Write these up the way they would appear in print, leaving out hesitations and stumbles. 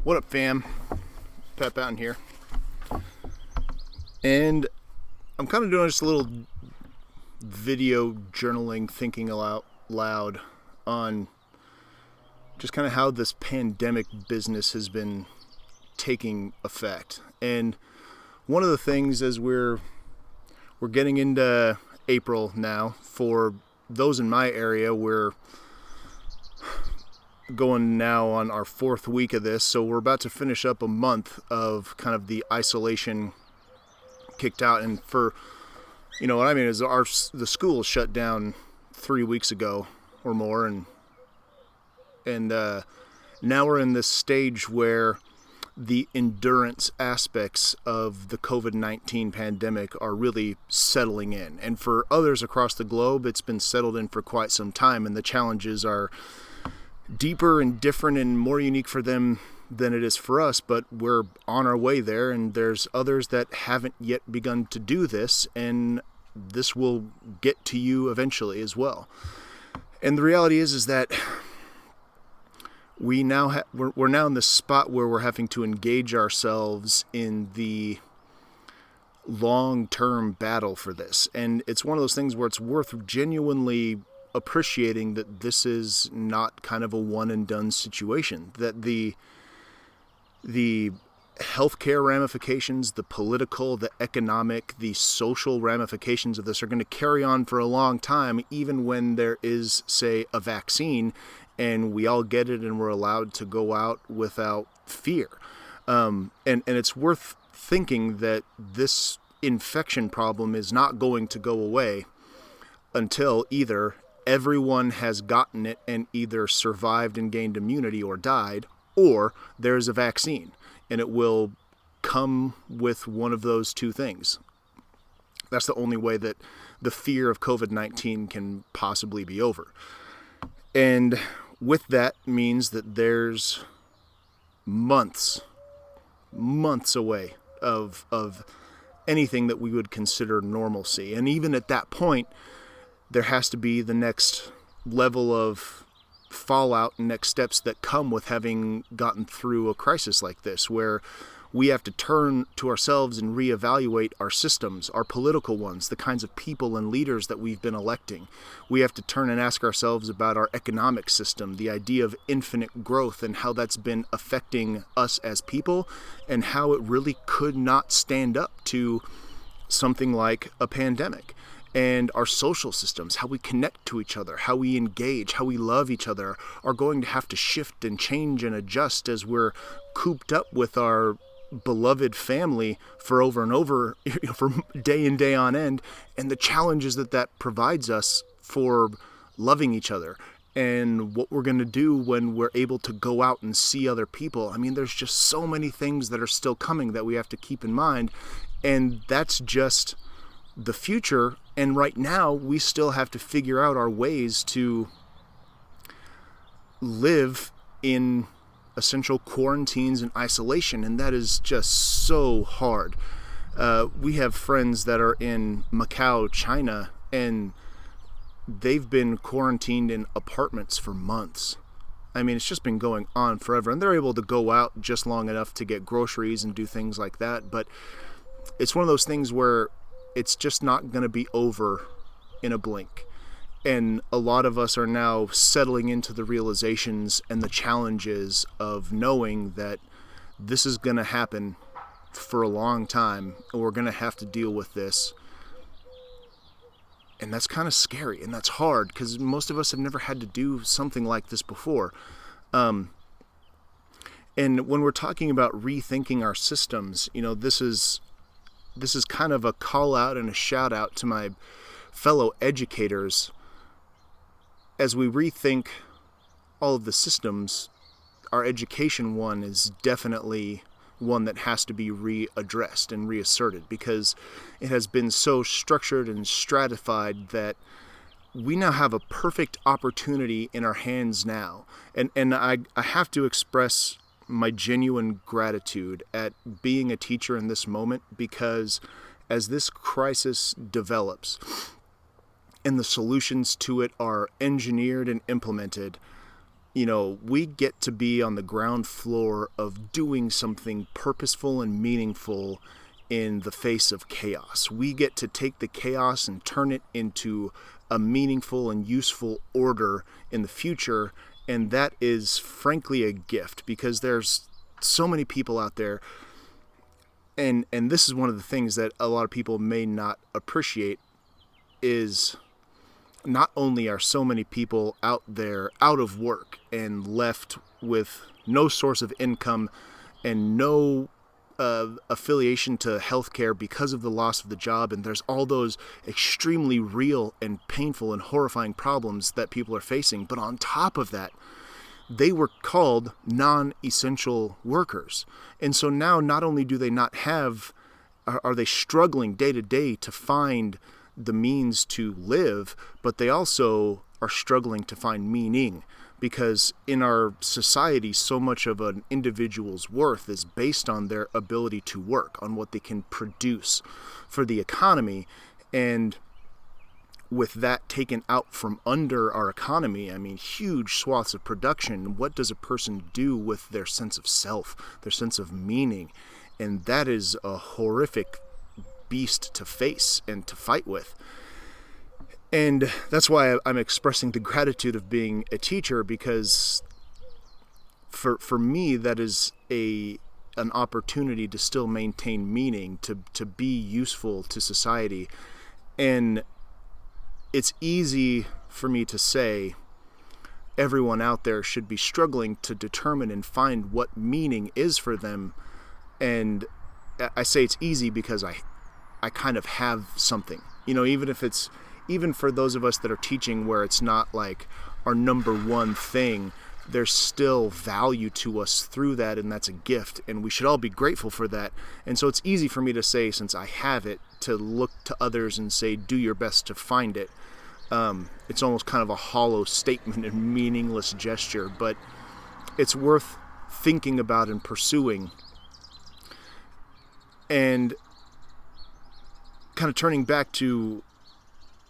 What up, fam? Pat Bountain here. And I'm kind of doing just a little video journaling, thinking loud on just kind of how this pandemic business has been taking effect. And one of the things as we're getting into April now, for those in my area, we're going now on our 4th week of this, so we're about to finish up a month of kind of the isolation kicked out. And for, you know what I mean, is the school shut down 3 weeks ago or more, and now we're in this stage where the endurance aspects of the COVID-19 pandemic are really settling in. And for others across the globe, it's been settled in for quite some time, and the challenges are deeper and different and more unique for them than it is for us, but we're on our way there. And there's others that haven't yet begun to do this, and this will get to you eventually as well. And the reality is that we're now in this spot where we're having to engage ourselves in the long-term battle for this. And it's one of those things where it's worth genuinely appreciating that this is not kind of a one and done situation, that the healthcare ramifications, the political, the economic, the social ramifications of this are going to carry on for a long time, even when there is, say, a vaccine and we all get it and we're allowed to go out without fear. And it's worth thinking that this infection problem is not going to go away until either everyone has gotten it and either survived and gained immunity or died, or there's a vaccine, and it will come with one of those two things. That's the only way that the fear of COVID-19 can possibly be over. And with that means that there's months away of anything that we would consider normalcy. And even at that point, there has to be the next level of fallout and next steps that come with having gotten through a crisis like this, where we have to turn to ourselves and reevaluate our systems, our political ones, the kinds of people and leaders that we've been electing. We have to turn and ask ourselves about our economic system, the idea of infinite growth and how that's been affecting us as people, and how it really could not stand up to something like a pandemic. And our social systems, how we connect to each other, how we engage, how we love each other, are going to have to shift and change and adjust as we're cooped up with our beloved family for over and over, for day and day on end, and the challenges that provides us for loving each other, and what we're going to do when we're able to go out and see other people. I mean, there's just so many things that are still coming that we have to keep in mind, and that's just the future. And right now, we still have to figure out our ways to live in essential quarantines and isolation, and that is just so hard. We have friends that are in Macau, China, and they've been quarantined in apartments for months. I mean, it's just been going on forever, and they're able to go out just long enough to get groceries and do things like that, but it's one of those things where it's just not going to be over in a blink. And a lot of us are now settling into the realizations and the challenges of knowing that this is going to happen for a long time, and we're going to have to deal with this. And that's kind of scary, and that's hard, because most of us have never had to do something like this before. And when we're talking about rethinking our systems, you know, this is kind of a call out and a shout out to my fellow educators. As we rethink all of the systems, our education one is definitely one that has to be readdressed and reasserted, because it has been so structured and stratified that we now have a perfect opportunity in our hands now. And I have to express my genuine gratitude at being a teacher in this moment, because as this crisis develops and the solutions to it are engineered and implemented, we get to be on the ground floor of doing something purposeful and meaningful in the face of chaos. We get to take the chaos and turn it into a meaningful and useful order in the future. And that is frankly a gift, because there's so many people out there. And this is one of the things that a lot of people may not appreciate, is not only are so many people out there out of work and left with no source of income and no affiliation to healthcare because of the loss of the job, and there's all those extremely real and painful and horrifying problems that people are facing. But on top of that, they were called non-essential workers. And so now not only do they not have, are they struggling day to day to find the means to live, but they also are struggling to find meaning, because in our society, so much of an individual's worth is based on their ability to work, on what they can produce for the economy. And with that taken out from under our economy, I mean, huge swaths of production, what does a person do with their sense of self, their sense of meaning? And that is a horrific beast to face and to fight with. And that's why I'm expressing the gratitude of being a teacher, because for me, that is an opportunity to still maintain meaning, to be useful to society. And it's easy for me to say everyone out there should be struggling to determine and find what meaning is for them. And I say it's easy because I kind of have something, even for those of us that are teaching, where it's not like our number one thing, there's still value to us through that, and that's a gift, and we should all be grateful for that. And so it's easy for me to say, since I have it, to look to others and say, do your best to find it. It's almost kind of a hollow statement and meaningless gesture, but it's worth thinking about and pursuing. And kind of turning back to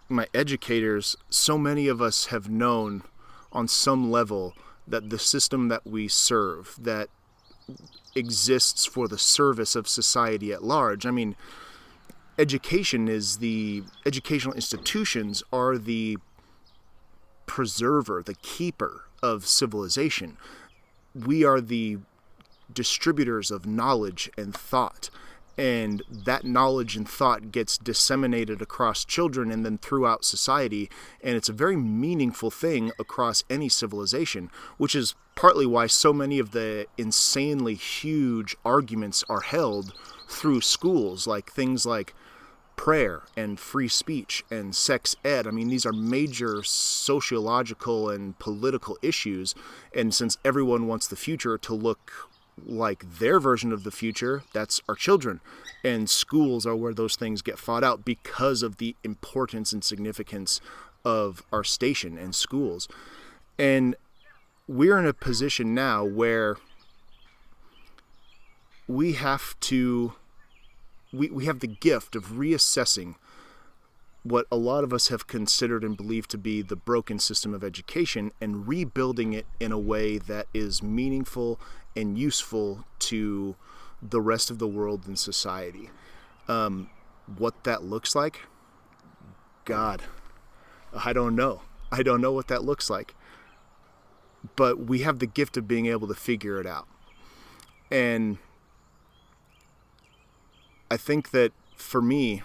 my educators, so many of us have known on some level that the system that we serve, that exists for the service of society at large. I mean, educational institutions are the preserver, the keeper of civilization. We are the distributors of knowledge and thought. And that knowledge and thought gets disseminated across children and then throughout society. And it's a very meaningful thing across any civilization, which is partly why so many of the insanely huge arguments are held through schools, like things like prayer and free speech and sex ed. I mean, these are major sociological and political issues. And since everyone wants the future to look like their version of the future, that's our children. And schools are where those things get fought out because of the importance and significance of our station and schools. And we're in a position now where we have to, we have the gift of reassessing what a lot of us have considered and believed to be the broken system of education, and rebuilding it in a way that is meaningful and useful to the rest of the world and society. What that looks like, God, I don't know. I don't know what that looks like. But we have the gift of being able to figure it out. And I think that for me,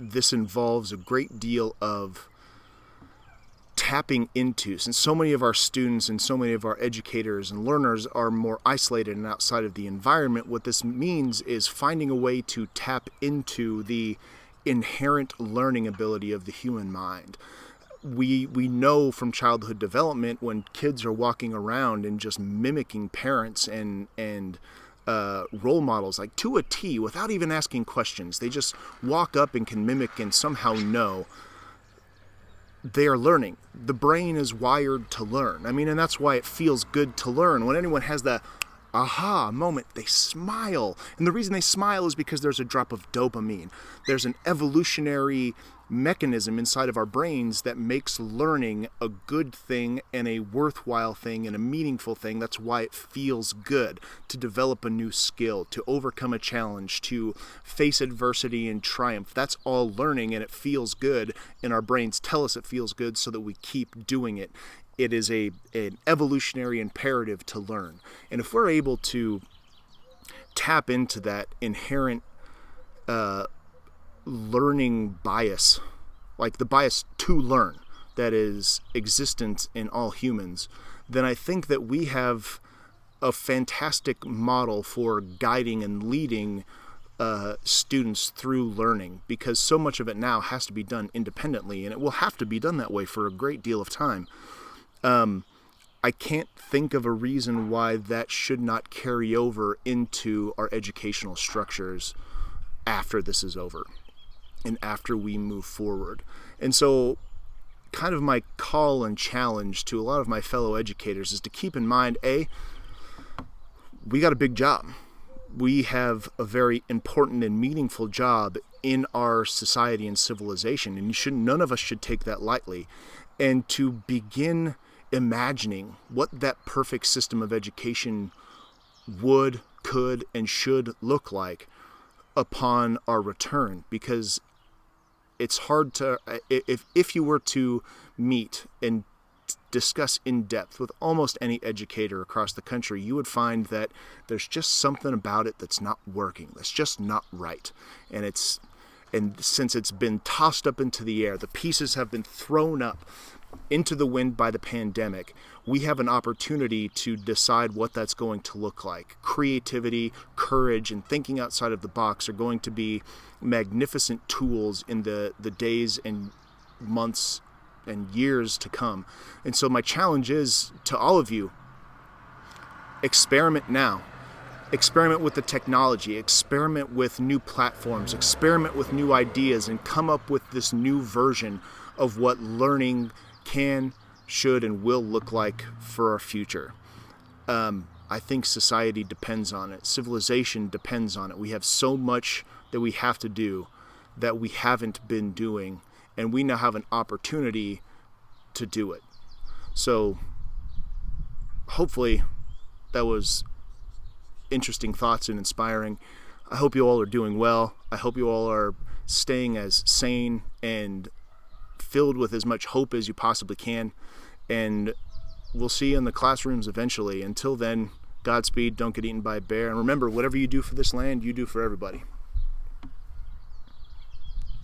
this involves a great deal of tapping into, since so many of our students and so many of our educators and learners are more isolated and outside of the environment. What this means is finding a way to tap into the inherent learning ability of the human mind. We know from childhood development, when kids are walking around and just mimicking parents and role models, like to a T, without even asking questions. They just walk up and can mimic and somehow know. They are learning. The brain is wired to learn. I mean, and that's why it feels good to learn. When anyone has that aha moment, they smile. And the reason they smile is because there's a drop of dopamine. There's an evolutionary mechanism inside of our brains that makes learning a good thing and a worthwhile thing and a meaningful thing. That's why it feels good to develop a new skill, to overcome a challenge, to face adversity and triumph. That's all learning, and it feels good, and our brains tell us it feels good so that we keep doing it. It is an evolutionary imperative to learn. And if we're able to tap into that inherent learning bias, like the bias to learn that is existent in all humans, then I think that we have a fantastic model for guiding and leading students through learning, because so much of it now has to be done independently, and it will have to be done that way for a great deal of time. I can't think of a reason why that should not carry over into our educational structures after this is over and after we move forward. And so kind of my call and challenge to a lot of my fellow educators is to keep in mind, we got a big job. We have a very important and meaningful job in our society and civilization, and none of us should take that lightly. And to begin imagining what that perfect system of education would, could, and should look like upon our return, because it's hard to, if you were to meet and discuss in depth with almost any educator across the country, you would find that there's just something about it that's not working, that's just not right. And since it's been tossed up into the air, the pieces have been thrown up into the wind by the pandemic, we have an opportunity to decide what that's going to look like. Creativity, courage, and thinking outside of the box are going to be magnificent tools in the days and months and years to come. And so my challenge is to all of you, experiment now. Experiment with the technology, experiment with new platforms, experiment with new ideas, and come up with this new version of what learning can, should, and will look like for our future. I think society depends on it. Civilization depends on it. We have so much that we have to do that we haven't been doing, and we now have an opportunity to do it. So hopefully that was interesting thoughts and inspiring. I hope you all are doing well. I hope you all are staying as sane and filled with as much hope as you possibly can. And we'll see you in the classrooms eventually. Until then, Godspeed, don't get eaten by a bear. And remember, whatever you do for this land, you do for everybody.